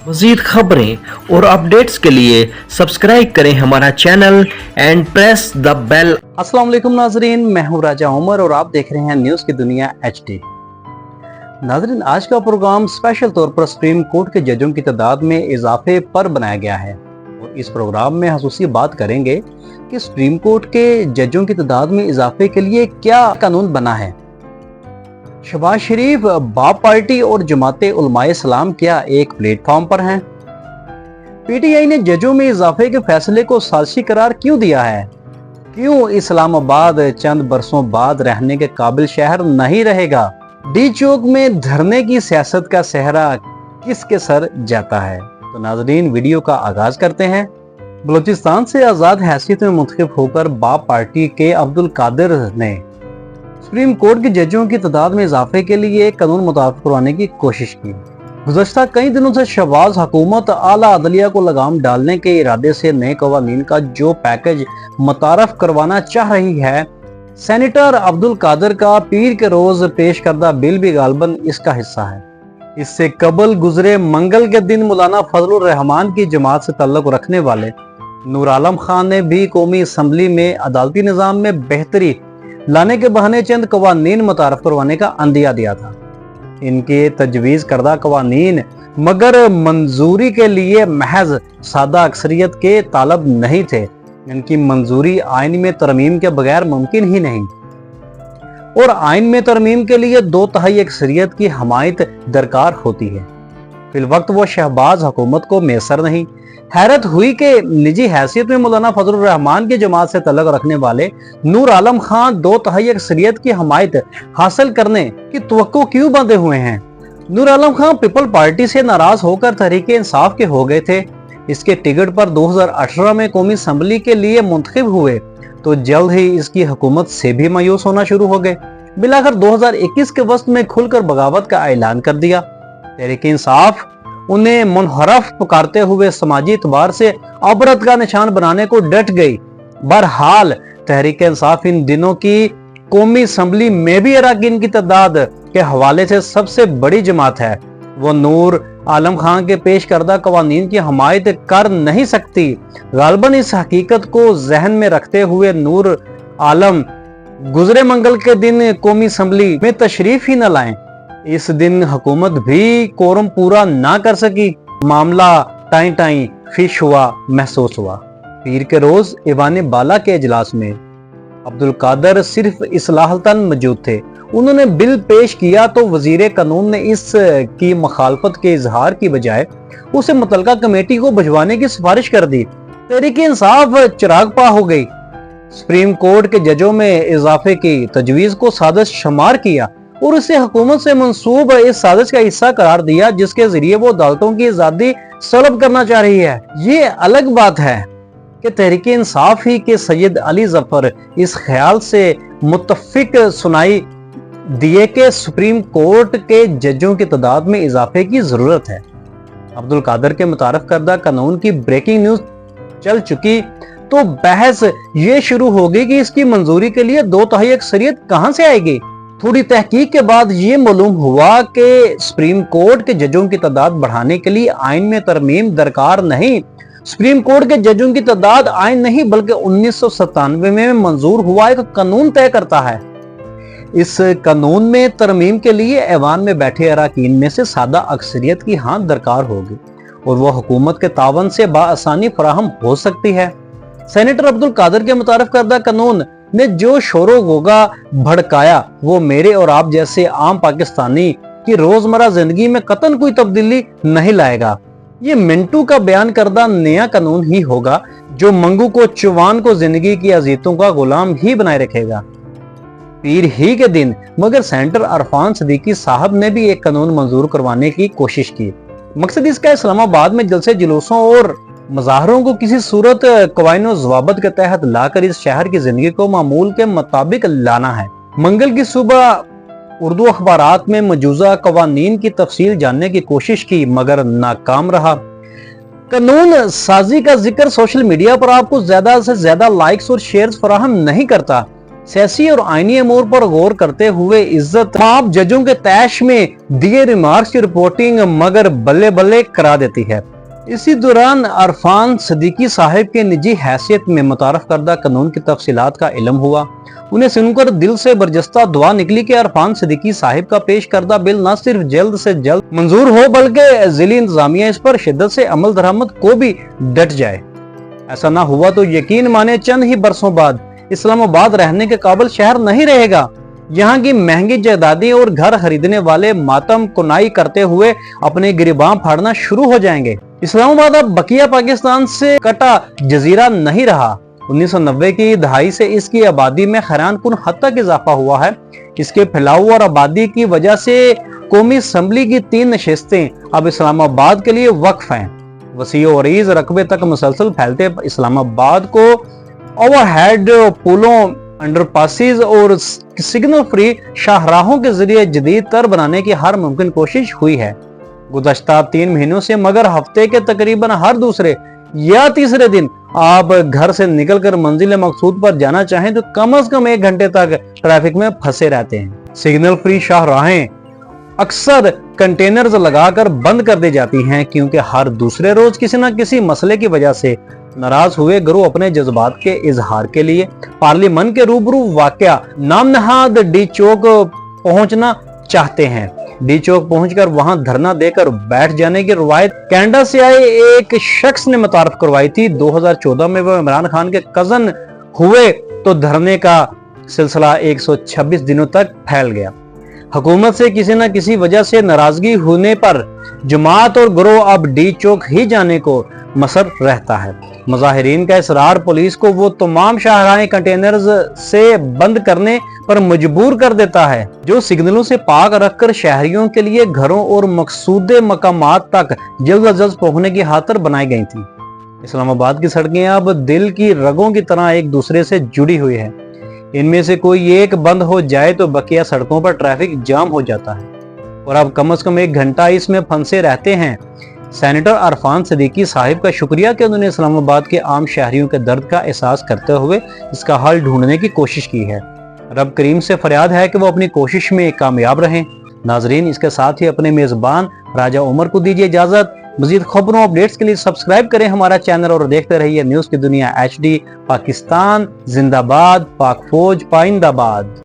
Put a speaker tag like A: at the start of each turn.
A: मज़ीद खबरें और अपडेट्स के लिए सब्सक्राइब करें हमारा channel and press the bell.
B: अस्सलाम वालेकुम नाजरीन, मैं हूं राजा उमर और आप देख रहे हैं न्यूज़ की दुनिया HD। नाजरीन, आज का प्रोग्राम स्पेशल तौर पर सुप्रीम कोर्ट के जजों की तादाद में इजाफे पर बनाया गया है और इस प्रोग्राम में खसूसी बात करेंगे कि सुप्रीम कोर्ट के जजों की तादाद में इजाफे के लिए क्या कानून बना है। शहबाज शरीफ, बाप पार्टी और जमाते उलमाए इस्लाम क्या एक प्लेटफॉर्म पर हैं? PTI ने जजों में इजाफे के फैसले को साजिशी करार क्यों दिया है? क्यों इस्लामाबाद चंद बरसों बाद रहने के काबिल शहर नहीं रहेगा? डी चौक में धरने की सियासत का सेहरा किसके सर जाता है? तो नाजरीन, वीडियो का आगाज करते हैं। बलूचिस्तान से आजाद हैसियत में मुंतखब होकर बाप पार्टी के अब्दुल कादिर ने सुप्रीम कोर्ट के जजों की तादाद में इजाफे के लिए एक कानून मुताबिक करवाने की कोशिश की। गुज़श्ता कई दिनों से शहबाज हुकूमत आला अदलिया को लगाम डालने के इरादे से नए कवानीन का जो पैकेज मुतारफ करवाना चाह रही है, सेनेटर अब्दुल कादिर का पीर के रोज पेश करदा बिल भी गालबन इसका हिस्सा है। इससे कबल गुजरे मंगल के दिन मौलाना फजलुर रहमान की जमात से ताल्लुक रखने वाले नूर आलम खान ने भी कौमी असम्बली में अदालती निज़ाम में बेहतरी लाने के बहाने चंद कवानीन मुतारफ करवाने का अंदिया दिया था। इनके तजवीज़ करदा कवानीन मगर मंजूरी के लिए महज सादा अक्सरियत के तालब नहीं थे। इनकी मंजूरी आइन में तरमीम के बगैर मुमकिन ही नहीं और आइन में तरमीम के लिए 2/3 अक्सरियत की हमायत दरकार होती है। फिलवक्त वो शहबाज हुकूमत को मैसर नहीं। हैरत हुई कि निजी हैसियत में मौलाना फजलुर रहमान की जमात से तल्लुक रखने वाले नूर आलम खान 2/3 अक्सरियत की हमायत हासिल करने की तवक्को क्यों बांधे हुए हैं? नूर आलम खान पीपल पार्टी से नाराज होकर तहरीक इंसाफ के हो गए थे। इसके टिकट पर 2018 में कौमी असम्बली के लिए मुंतखब हुए तो जल्द ही इसकी हुकूमत से भी मायूस होना शुरू हो गए। बिलाखिर 2021 के वक्त में खुलकर बगावत का ऐलान कर दिया। तहरीक इंसाफ उन्हें मुनहरफ पुकारते हुए समाजी एतबार से अबरत का निशान बनाने को डट गई। बहरहाल तहरीक इंसाफ इन दिनों की कौमी असम्बली में भी अरकान की तादाद के हवाले से सबसे बड़ी जमात है। वो नूर आलम खान के पेश करदा कवानीन की हमायत कर नहीं सकती। गालबन इस हकीकत को जहन में रखते हुए नूर आलम गुजरे मंगल के दिन कौमी असम्बली में तशरीफ ही न लाएं। इस दिन हुकूमत भी कोरम पूरा ना कर सकी। मामला टाई टाई फिश हुआ महसूस हुआ। पीर के रोज ईवान बाला के इजलास में अब्दुल कादिर सिर्फ इस्लाहतन मौजूद थे। उन्होंने बिल पेश किया तो वजीर कानून ने इस की मुखालफत के इजहार की बजाय उसे मुतलका कमेटी को भिजवाने की सिफारिश कर दी। तहरीक इंसाफ चिराग पा हो गई। सुप्रीम कोर्ट के जजों में इजाफे की तजवीज को साजिश शुमार किया और उसे हुकूमत से मंसूब इस साजिश का हिस्सा करार दिया जिसके जरिए वो अदालतों की आजादी सलब करना चाह रही है। ये अलग बात है कि तहरीक इंसाफ ही के सैयद अली जफर इस ख्याल से मुत्तफिक सुनाई दिए कि सुप्रीम कोर्ट के जजों की तादाद में इजाफे की जरूरत है। अब्दुल कादिर के मुतारफ करदा कानून की ब्रेकिंग न्यूज चल चुकी तो बहस ये शुरू होगी कि इसकी मंजूरी के लिए 2/3 अक्सरियत कहां से आएगी। थोड़ी तहकीक के बाद ये मालूम हुआ कि सुप्रीम कोर्ट के जजों की तादाद बढ़ाने के लिए आइन में तरमीम दरकार नहीं। सुप्रीम कोर्ट के जजों की तादाद आइन नहीं बल्कि 1997 में मंजूर हुआ एक कानून तय करता है। इस कानून में तरमीम के लिए ऐवान में बैठे अरकान में से सादा अक्सरियत की हाथ दरकार होगी और वह हुकूमत के तावन से बाआसानी फराहम हो सकती है। सेनेटर अब्दुल कादिर के मुतारफ करदा कानून ने जो शोरो गोगा भड़काया वो मेरे और आप जैसे आम पाकिस्तानी की रोजमर्रा जिंदगी में कतन कोई तब्दीली नहीं लाएगा। ये मिंटू का बयान करदा नया कानून ही होगा जो मंगू को चुवान को जिंदगी की अजीतों का गुलाम ही बनाए रखेगा। पीर ही के दिन मगर सेनेटर अरफान सदीकी साहब ने भी एक कानून मंजूर करवाने की कोशिश की। मकसद इसका इस्लामाबाद में जलसे जुलूसों और मजाहरों को किसी सूरत कवायनो जवाबत के तहत लाकर इस शहर की जिंदगी को मामूल के मुताबिक लाना है। मंगल की सुबह उर्दू अखबारात में मौजूदा कवानीन की तफसील जानने की कोशिश की मगर नाकाम रहा। कानून साजी का जिक्र सोशल मीडिया पर आपको ज्यादा से ज्यादा लाइक्स और शेयर्स फराहम नहीं करता। सियासी और आईनी अमूर पर गौर करते हुए इज्जत आप जजों के तैश में दिए रिमार्क्स की रिपोर्टिंग मगर बल्ले बल्ले करा देती है। इसी दौरान अरफान सिद्दीकी साहिब के निजी हैसियत में मुतारफ करदा कानून की तफसीलात का इल्म हुआ। उन्हें सुनकर दिल से बरजस्ता दुआ निकली कि अरफान सिद्दीकी साहिब का पेश करदा बिल न सिर्फ जल्द से जल्द मंजूर हो बल्कि जिली इंतजामिया इस पर शिद्दत से अमल दरामद को भी डट जाए। ऐसा ना हुआ तो यकीन माने चंद ही बरसों बाद इस्लामाबाद रहने के काबिल शहर नहीं रहेगा। यहाँ की महंगी जायदादें और घर खरीदने वाले मातम कुनाई करते हुए अपने गिरबां फाड़ना शुरू हो जाएंगे। इस्लामाबाद अब बकिया पाकिस्तान से कटा जजीरा नहीं रहा। 1990 की दहाई से इसकी आबादी में हैरानकुन हद तक इजाफा हुआ है। इसके फैलाव और आबादी की वजह से कौमी असम्बली की 3 नशिस्तें अब इस्लामाबाद के लिए वक्फ हैं। वसी और अरीज रकबे तक मुसलसल फैलते इस्लामाबाद को ओवरहेड पुलों, अंडरपासेस और सिग्नल फ्री शाहराहों के जरिए जदीद तर बनाने की हर मुमकिन कोशिश हुई है। गुज़श्ता 3 महीनों से मगर हफ्ते के तकरीबन हर दूसरे या तीसरे दिन आप घर से निकलकर मंजिल मकसूद पर जाना चाहें तो कम से कम 1 घंटे तक ट्रैफिक में फंसे रहते हैं। सिग्नल फ्री शाहराहें अक्सर कंटेनर्स लगाकर बंद कर दी जाती हैं क्योंकि हर दूसरे रोज किसी न किसी मसले की वजह से नाराज हुए गिरोह अपने जज्बात के इजहार के लिए पार्लियामेंट के रूबरू वाकया नामनहाद डी चौक पहुंचना चाहते हैं। डी चौक पहुंचकर वहां धरना देकर बैठ जाने की रवायत कनाडा से आए एक शख्स ने मुतारफ करवाई थी। 2014 में वो इमरान खान के कजन हुए तो धरने का सिलसिला 126 दिनों तक फैल गया। हुकूमत से किसी न किसी वजह से नाराजगी होने पर जमात और गिरोह अब डी चौक ही जाने को मसर रहता है। मुजाहिरीन का इसरार पुलिस को वो तमाम शाहराहें कंटेनर्स से बंद करने पर मजबूर कर देता है जो सिग्नलों से पाक रखकर शहरियों के लिए घरों और मकसूदे मकामात तक जल्द अज जल्द पहुंचने की खातिर बनाई गई थी। इस्लामाबाद की सड़कें अब दिल की रगों की तरह एक दूसरे से जुड़ी हुई है। इनमें से कोई एक बंद हो जाए तो बकिया सड़कों पर ट्रैफिक जाम हो जाता है और अब कम से कम 1 घंटा इसमें फंसे रहते हैं। सेनेटर अरफान सिद्दीकी साहिब का शुक्रिया कि उन्होंने इस्लामाबाद के आम शहरियों के दर्द का एहसास करते हुए इसका हल ढूंढने की कोशिश की है। रब करीम से फरियाद है कि वो अपनी कोशिश में कामयाब रहें। नाजरीन, इसके साथ ही अपने मेजबान राजा उमर को दीजिए इजाजत। मजीद खबरों अपडेट्स के लिए सब्सक्राइब करें हमारा चैनल और देखते रहिए न्यूज की दुनिया HD। पाकिस्तान जिंदाबाद, पाक फौज पाइंदाबाद।